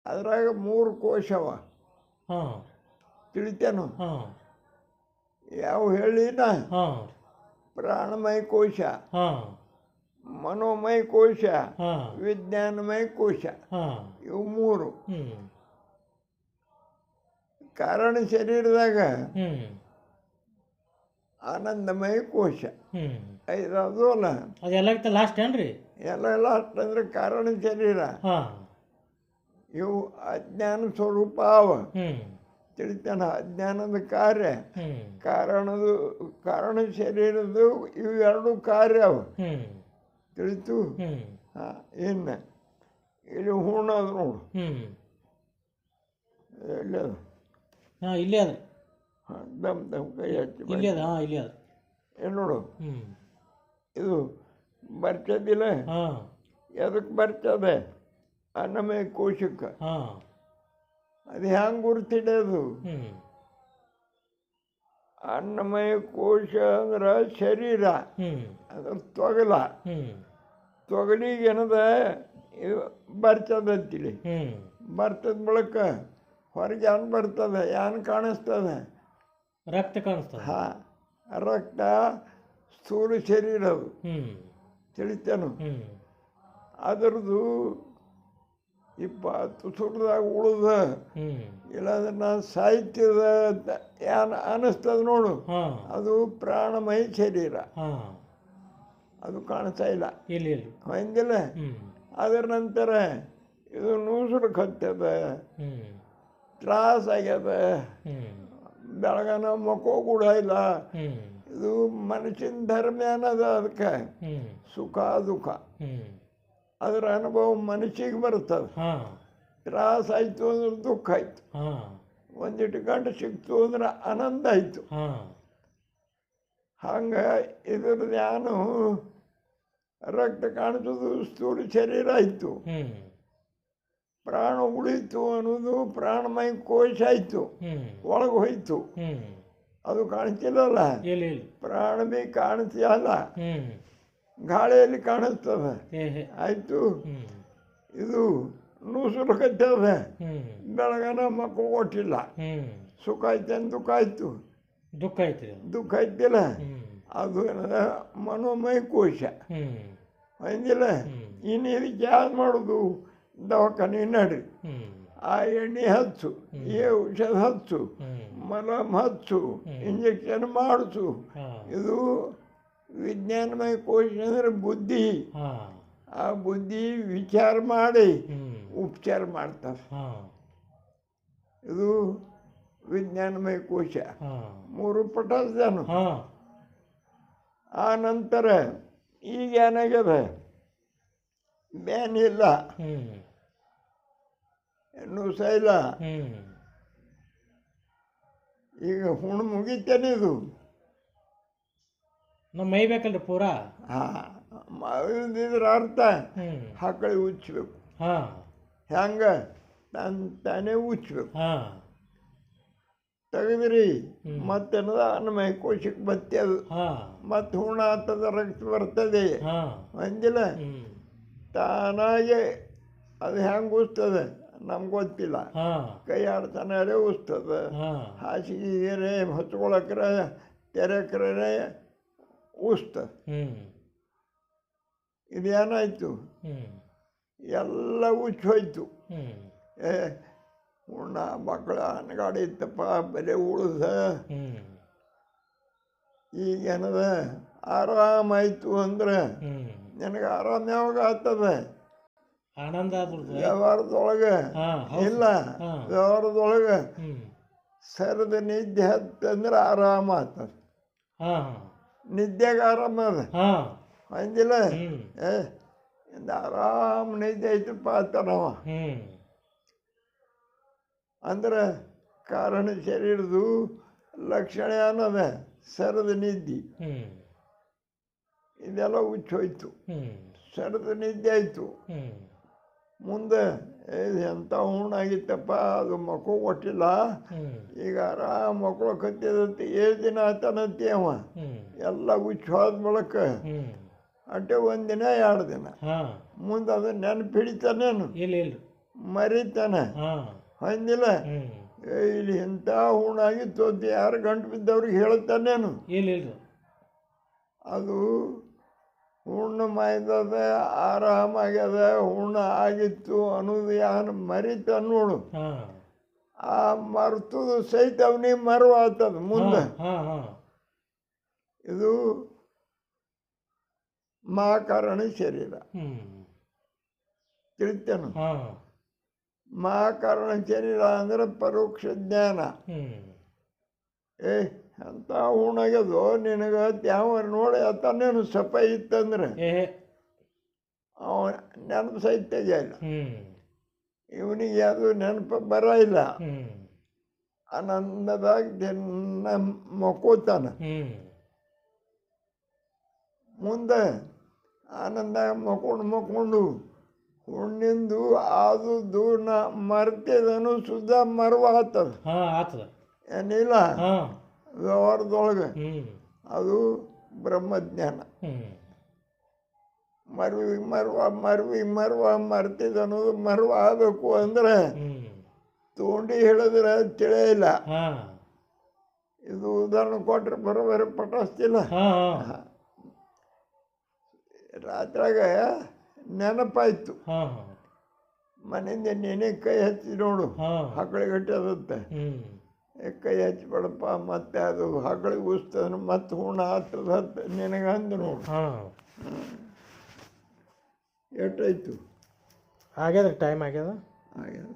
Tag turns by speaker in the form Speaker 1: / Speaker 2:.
Speaker 1: ಅದ್ರಾಗ 3 ಕೋಶವ
Speaker 2: ಹಾಂ
Speaker 1: ತಿಳಿತೇನು
Speaker 2: ಹಾಂ
Speaker 1: ಯಾವ ಹೇಳಿನ
Speaker 2: ಹಾಂ
Speaker 1: ಪ್ರಾಣಮಯ ಕೋಶ
Speaker 2: ಹಾಂ
Speaker 1: ಮನೋಮಯ ಕೋಶ
Speaker 2: ಹಾಂ
Speaker 1: ವಿಜ್ಞಾನಮಯ ಕೋಶ
Speaker 2: ಹಾಂ
Speaker 1: ಇವು 3
Speaker 2: ಹ್ಞೂ
Speaker 1: ಕಾರಣ ಶರೀರದಾಗ
Speaker 2: ಹ್ಞೂ
Speaker 1: ಆನಂದಮಯ ಕೋಶ
Speaker 2: ಹ್ಞೂ
Speaker 1: 5 ಅದು ಅಲ್ಲ
Speaker 2: ಅದೆಲ್ಲಕ್ಕಿಂತ ಲಾಸ್ಟ್ ಏನ್ರಿ
Speaker 1: ಎಲ್ಲ ಅಷ್ಟಂದ್ರೆ ಕಾರಣ ಶರೀರ
Speaker 2: ಹಾಂ
Speaker 1: ಇವು ಅಜ್ಞಾನ ಸ್ವರೂಪ ಅವ
Speaker 2: ಹ್ಞೂ
Speaker 1: ತಿಳಿತಾನ ಅಜ್ಞಾನದ ಕಾರ್ಯ
Speaker 2: ಹ್ಞೂ
Speaker 1: ಕಾರಣ ಶರೀರದ್ದು ಇವು 2 ಕಾರ್ಯ ಅವ
Speaker 2: ಹ್ಞೂ
Speaker 1: ತಿಳಿತು
Speaker 2: ಹ್ಞೂ
Speaker 1: ಹಾಂ ಇನ್ನು ಇಲ್ಲಿ ಹೂಣದು ನೋಡು
Speaker 2: ಹ್ಞೂ
Speaker 1: ಎಲ್ಲಿ
Speaker 2: ಹಾಂ ಇಲ್ಲೇ ಅದ
Speaker 1: ಹಾಂ ದಮ್ ಕೈ ಹಚ್ಚಿ
Speaker 2: ಇಲ್ಲೇ ಅದ ಹಾಂ ಇಲ್ಲೇ ಅದ
Speaker 1: ಏನು ನೋಡು
Speaker 2: ಹ್ಞೂ
Speaker 1: ಇದು ಬರ್ತದಿಲ್ಲ
Speaker 2: ಹಾಂ
Speaker 1: ಎದಕ್ಕೆ ಬರ್ತದೆ ಅನ್ನಮಯ ಕೋಶಕ್ಕೆ
Speaker 2: ಹಾಂ
Speaker 1: ಅದು ಹೆಂಗೆ ಗುರುತಿಡೋದು
Speaker 2: ಹ್ಞೂ
Speaker 1: ಅನ್ನಮಯ ಕೋಶ ಅಂದ್ರೆ ಶರೀರ
Speaker 2: ಹ್ಞೂ
Speaker 1: ಅದ್ರ ತೊಗಲ
Speaker 2: ಹ್ಞೂ
Speaker 1: ತೊಗಲಿಗೆ ಏನದ ಇದು ಬರ್ತದೆ ಅಂತೇಳಿ
Speaker 2: ಹ್ಞೂ
Speaker 1: ಬರ್ತದ ಬಳಿಕ ಹೊರಗೆ ಏನ್ ಬರ್ತದೆ ಏನು ಕಾಣಿಸ್ತದೆ
Speaker 2: ರಕ್ತ ಕಾಣಿಸ್ತದೆ
Speaker 1: ಹಾಂ ರಕ್ತ ಸ್ಥೂಲ ಶರೀರ ಅದು
Speaker 2: ಹ್ಞೂ
Speaker 1: ತಿಳಿತೇನು
Speaker 2: ಹ್ಞೂ
Speaker 1: ಅದರದ್ದು 20 ಸುರದಾಗ ಉಳಿದ
Speaker 2: ಹ್ಞೂ
Speaker 1: ಇಲ್ಲದನ್ನ ಸಾಹಿತ್ಯದ ಏನು ಅನ್ನಿಸ್ತದೆ ನೋಡು
Speaker 2: ಹಾಂ
Speaker 1: ಅದು ಪ್ರಾಣಮಯ ಶರೀರ
Speaker 2: ಹಾಂ
Speaker 1: ಅದು ಕಾಣಿಸ್ತಾ ಇಲ್ಲ
Speaker 2: ಇಲ್ಲಿ ಇಲ್ಲಿ
Speaker 1: ಹಂಗಿಲ್ಲ
Speaker 2: ಹ್ಞೂ
Speaker 1: ಅದರ ನಂತರ ಇದು ನೂಸುರು ಕತ್ತದ
Speaker 2: ಹ್ಞೂ
Speaker 1: ತ್ರಾಸಾಗ್ಯದ
Speaker 2: ಹ್ಞೂ
Speaker 1: ಬೆಳಗನ ಮಕ್ಕೋ ಕೂಡ ಇಲ್ಲ
Speaker 2: ಹ್ಞೂ
Speaker 1: ಇದು ಮನುಷ್ಯನ ಧರ್ಮ ಏನದ ಅದಕ್ಕೆ
Speaker 2: ಹ್ಞೂ
Speaker 1: ಸುಖ ದುಃಖ
Speaker 2: ಹ್ಞೂ
Speaker 1: ಅದರ ಅನುಭವ ಮನುಷ್ಯಗೆ ಬರ್ತದೆ
Speaker 2: ಹಾಂ
Speaker 1: ತ್ರಾಸಾಯ್ತು ಅಂದ್ರೆ ದುಃಖ ಆಯ್ತು
Speaker 2: ಹಾಂ
Speaker 1: ಒಂದಿಟ್ಟು ಗಂಟು ಸಿಕ್ತು ಅಂದ್ರೆ ಆನಂದ ಆಯಿತು
Speaker 2: ಹಾಂ
Speaker 1: ಹಂಗೆ ಇದ್ರದ್ದು ಏನು ರಕ್ತ ಕಾಣಿಸೋದು ಸ್ಥೂಲ ಶರೀರ ಆಯಿತು
Speaker 2: ಹ್ಞೂ
Speaker 1: ಪ್ರಾಣ ಉಳಿತು ಅನ್ನೋದು ಪ್ರಾಣಮಯ ಕೋಶ ಆಯಿತು
Speaker 2: ಹ್ಞೂ
Speaker 1: ಒಳಗೆ ಹೋಯ್ತು
Speaker 2: ಹ್ಞೂ
Speaker 1: ಅದು ಕಾಣಿಸ್ತಿಲ್ಲಲ್ಲ
Speaker 2: ಇಲ್ಲಿ ಇಲ್ಲಿ
Speaker 1: ಪ್ರಾಣ ಭೀ ಕಾಣಿಸ್ತಿಲ್ಲ
Speaker 2: ಹ್ಞೂ
Speaker 1: ಗಾಳಿಯಲ್ಲಿ ಕಾಣಿಸ್ತದೆ
Speaker 2: ಏ ಹೇ
Speaker 1: ಆಯಿತು
Speaker 2: ಹ್ಞೂ
Speaker 1: ಇದು ನೂಸುರು ಕತ್ತದ
Speaker 2: ಹ್ಞೂ
Speaker 1: ಬೆಳಗನ ಮಕ್ಕಳು ಕೊಟ್ಟಿಲ್ಲ
Speaker 2: ಹ್ಞೂ
Speaker 1: ಸುಖ ಆಯ್ತೇನು ದುಃಖ ಆಯಿತು
Speaker 2: ದುಃಖ ಐತ್ರಿ ಅದು
Speaker 1: ದುಃಖ ಐತಿಲ್ಲ
Speaker 2: ಹ್ಞೂ
Speaker 1: ಅದು ಏನದ ಮನೋಮಯ ಕೋಶ
Speaker 2: ಹ್ಞೂ
Speaker 1: ಅಂದಿಲ್ಲ
Speaker 2: ಹ್ಞೂ
Speaker 1: ಇನ್ನು ಇದಕ್ಕೆ ಯಾವ್ದು ಮಾಡೋದು ದವಾಖಾನೆ ನಡ್ರಿ
Speaker 2: ಹ್ಞೂ
Speaker 1: ಆ ಎಣ್ಣೆ ಹಚ್ಚು ಈ ಔಷಧ ಹಚ್ಚು
Speaker 2: ಹ್ಞೂ
Speaker 1: ಮಲಮ್ ಹಚ್ಚು ಇಂಜೆಕ್ಷನ್ ಮಾಡಿಸು
Speaker 2: ಹಾಂ
Speaker 1: ಇದು ವಿಜ್ಞಾನಮಯ ಕೋಶ ಅಂದರೆ ಬುದ್ಧಿ
Speaker 2: ಹಾಂ
Speaker 1: ಆ ಬುದ್ಧಿ ವಿಚಾರ ಮಾಡಿ
Speaker 2: ಹ್ಞೂ
Speaker 1: ಉಪಚಾರ ಮಾಡ್ತಾರೆ
Speaker 2: ಹಾಂ
Speaker 1: ಇದು ವಿಜ್ಞಾನಮಯ ಕೋಶ
Speaker 2: ಹಾಂ
Speaker 1: 3 ಪಟಾಸ್ದಾನು
Speaker 2: ಹಾಂ
Speaker 1: ಆ ನಂತರ ಈಗ ಏನಾಗ್ಯದ ಬ್ಯಾನ್ ಇಲ್ಲ
Speaker 2: ಹ್ಞೂ
Speaker 1: ನುಸ ಇಲ್ಲ
Speaker 2: ಹ್ಞೂ
Speaker 1: ಈಗ ಹುಣ್ಣು ಮುಗಿತೇನೆ ಇದು
Speaker 2: ನಮ್ಮ ಮೈ ಬೇಕಲ್ರಿ ಪೂರಾ
Speaker 1: ಇದ್ರ ಅರ್ಥ
Speaker 2: ಹ್ಞೂ
Speaker 1: ಹಕ್ಕಳಿ ಉಚ್ಚಬೇಕು
Speaker 2: ಹಾಂ
Speaker 1: ಹೆಂಗೆ ತಾನೇ ಉಚ್ಚಬೇಕು
Speaker 2: ಹಾಂ
Speaker 1: ತೆಗೆದ್ರಿ ಮತ್ತೇನದ ಅನ್ನಮಯ ಕೋಶಕ್ಕೆ ಬತ್ತಿ ಅದು
Speaker 2: ಹಾಂ
Speaker 1: ಮತ್ತೆ ಹುಣ ಆಗ್ತದ ರಕ್ತ ಬರ್ತದೆ
Speaker 2: ಹಾಂ
Speaker 1: ಅಂದಿಲ್ಲ
Speaker 2: ಹ್ಞೂ
Speaker 1: ತಾನಾಗೆ ಅದು ಹೆಂಗೆ ಉಸ್ತದೆ ನಮ್ಗೆ ಗೊತ್ತಿಲ್ಲ
Speaker 2: ಹಾಂ
Speaker 1: ಕೈ ಆಡ್ತಾನೆ ಉಸ್ತದ
Speaker 2: ಹಾಂ
Speaker 1: ಹಾಸಿಗೆ ಹಚ್ಕೊಳಕ್ರೆ ತೆರೆಕ್ರೆ ಉಸ್ತ
Speaker 2: ಹ್ಞೂ
Speaker 1: ಇದೇನಾಯ್ತು
Speaker 2: ಹ್ಞೂ
Speaker 1: ಎಲ್ಲ ಉಚ್ಚ ಹೋಯ್ತು
Speaker 2: ಹ್ಞೂ
Speaker 1: ಏ ಉಣ್ಣ ಮಕ್ಕಳ ಅನಗಾಡಿ ಇತ್ತಪ್ಪ ಬೆಲೆ ಉಳಿದ
Speaker 2: ಹ್ಞೂ
Speaker 1: ಈಗೇನದ ಆರಾಮಾಯ್ತು ಅಂದ್ರೆ
Speaker 2: ಹ್ಞೂ
Speaker 1: ನನಗೆ ಆರಾಮ ಯಾವಾಗ ಆಗ್ತದೆ
Speaker 2: ಆನಂದ ಆಗ್ಬಿಡ್ತದೆ
Speaker 1: ವ್ಯವಹಾರದೊಳಗೆ
Speaker 2: ಹಾಂ
Speaker 1: ಇಲ್ಲ
Speaker 2: ಹಾಂ
Speaker 1: ವ್ಯವಹಾರದೊಳಗೆ
Speaker 2: ಹ್ಞೂ
Speaker 1: ಸರದ ನಿದ್ದೆ ಹತ್ತಂದ್ರೆ ಆರಾಮ ಆಗ್ತದೆ
Speaker 2: ಹಾಂ ಹಾಂ
Speaker 1: ನಿದ್ದೆಗೆ ಆರಾಮ ಅದ
Speaker 2: ಹಾಂ
Speaker 1: ಅಂದಿಲ್ಲ
Speaker 2: ಹ್ಞೂ
Speaker 1: ಏ ಇಂದ ಆರಾಮ ನಿದ್ದೆ ಐತಪ್ಪ ಅಂತಾನವ
Speaker 2: ಹ್ಞೂ
Speaker 1: ಅಂದ್ರೆ ಕಾರಣ ಶರೀರದು ಲಕ್ಷಣ ಏನದ ಸರದ ನಿದ್ದೆ
Speaker 2: ಹ್ಞೂ
Speaker 1: ಇದೆಲ್ಲ ಹುಚ್ಚೋಯ್ತು
Speaker 2: ಹ್ಞೂ
Speaker 1: ಸರದ ನಿದ್ದೆ ಆಯಿತು
Speaker 2: ಹ್ಞೂ
Speaker 1: ಮುಂದೆ ಎಂಥ ಹುಣ್ಣಾಗಿತ್ತಪ್ಪ ಅದು ಮಕ್ಕಳು ಕೊಟ್ಟಿಲ್ಲ
Speaker 2: ಹ್ಞೂ
Speaker 1: ಈಗ ಆರಾಮ ಮಕ್ಕಳು ಕತ್ತಿದಂತೆ 7 ದಿನ ಆತನಂತೆ ಅವ
Speaker 2: ಹ್ಞೂ
Speaker 1: ಎಲ್ಲ ಹುಚ್ಚು ಹೋದ ಬಳಕ
Speaker 2: ಹ್ಞೂ
Speaker 1: ಅಟ್ಟೆ 1 ದಿನ 2 ದಿನ
Speaker 2: ಹಾಂ
Speaker 1: ಮುಂದೆ ಅದು ನೆನಪು ಹಿಡಿತಾನೇನು
Speaker 2: ಇಲ್ಲ ಇಲ್ಲ
Speaker 1: ಮರಿತಾನೆ
Speaker 2: ಹಾಂ
Speaker 1: ಹೊಂದಿಲ್ಲ.
Speaker 2: ಹ್ಞೂ
Speaker 1: ಇಲ್ಲಿ ಇಂಥ ಹೂಣಾಗಿತ್ತು ಅಂತ ಯಾರು ಗಂಟು ಬಿದ್ದವ್ರಿಗೆ ಹೇಳ್ತಾನೇನು?
Speaker 2: ಇಲ್ಲ ಇಲ್ಲ
Speaker 1: ಅದು ಹುಣ್ಣು ಮಾಯ್ದದ, ಆರಾಮಾಗ್ಯದ, ಹುಣ್ಣು ಆಗಿತ್ತು ಅನ್ನೋದು ಯಾರು ಮರಿತ ನೋಡು,
Speaker 2: ಹಾಂ
Speaker 1: ಆ ಮರ್ತದು ಸಹಿತ ಅವನಿಗೆ ಮರವ ಆಗ್ತದ ಮುಂದೆ.
Speaker 2: ಹಾಂ ಹಾಂ
Speaker 1: ಇದು ಮಹಾಕಾರಣ ಶರೀರ
Speaker 2: ಹ್ಞೂ
Speaker 1: ತಿಳಿತೇನು?
Speaker 2: ಹಾಂ
Speaker 1: ಮಹಾಕಾರಣ ಶರೀರ ಅಂದ್ರೆ ಪರೋಕ್ಷ ಜ್ಞಾನ.
Speaker 2: ಹ್ಞೂ
Speaker 1: ಅಂತ ಉಣಗ್ಯದು ನಿನಗೆ ತ್ಯಾವ ನೋಡಿ ಆತನೇನು ಸಪ ಇತ್ತಂದ್ರೆ
Speaker 2: ಏ
Speaker 1: ಅವ ನೆನಪು ಸಹಿತ ತೆಗಿಯಲ್ಲ.
Speaker 2: ಹ್ಞೂ
Speaker 1: ಇವನಿಗೆ ಅದು ನೆನಪು ಬರ ಇಲ್ಲ.
Speaker 2: ಹ್ಞೂ
Speaker 1: ಆನಂದದಾಗ ದಿನ ಮಕ್ಕೋತಾನ.
Speaker 2: ಹ್ಞೂ
Speaker 1: ಮುಂದೆ ಆನಂದ ಮಕ್ಕೊಂಡು ಹುಣ್ಣಿಂದು ಆದುದು ಮರ್ತಿದನು ಸುದ್ದ ಮರವ ಆಗ್ತದ.
Speaker 2: ಹಾಂ ಆತದ
Speaker 1: ಏನಿಲ್ಲ
Speaker 2: ಹಾಂ
Speaker 1: ವ್ಯವಹಾರದೊಳಗೆ
Speaker 2: ಹ್ಞೂ
Speaker 1: ಅದು ಬ್ರಹ್ಮಜ್ಞಾನ.
Speaker 2: ಹ್ಞೂ
Speaker 1: ಮರ್ವ ಮರ್ತಿದನ್ನೋದು ಮರ್ವ ಆಗಬೇಕು ಅಂದ್ರೆ
Speaker 2: ಹ್ಞೂ
Speaker 1: ತೋಂಡಿ ಹೇಳಿದ್ರೆ ತಿಳಿಯಿಲ್ಲ.
Speaker 2: ಹಾಂ
Speaker 1: ಇದು ಉದಾಹರಣೆ ಕೊಟ್ರೆ ಬರೋಬರಿ ಪಟಾಸ್ತಿಲ್ಲ.
Speaker 2: ಹಾಂ ಹಾಂ
Speaker 1: ರಾತ್ರಾಗ ನೆನಪಾಯ್ತು,
Speaker 2: ಹಾಂ ಹಾಂ
Speaker 1: ಮನೆಯಿಂದ ನೀನೇ ಕೈ ಹಚ್ಚಿ ನೋಡು,
Speaker 2: ಹಾಂ
Speaker 1: ಹಕ್ಕಳಿಗಟ್ಟೆ ಅದತ್ತೆ,
Speaker 2: ಹ್ಞೂ
Speaker 1: ಕೈ ಹಚ್ಬಿಡಪ್ಪ, ಮತ್ತೆ ಅದು ಹಕ್ಕಳಿಗೆ ಉಸ್ತಂದ್ರೆ ಮತ್ತೆ ಹುಣ ಆಗ್ತದ ನಿನಗಂದು ನೋಡು.
Speaker 2: ಹಾಂ
Speaker 1: ಎಷ್ಟಾಯ್ತು?
Speaker 2: ಆಗ್ಯದ ಟೈಮ್ ಆಗ್ಯದ.
Speaker 1: ಆಗ್ಯದ.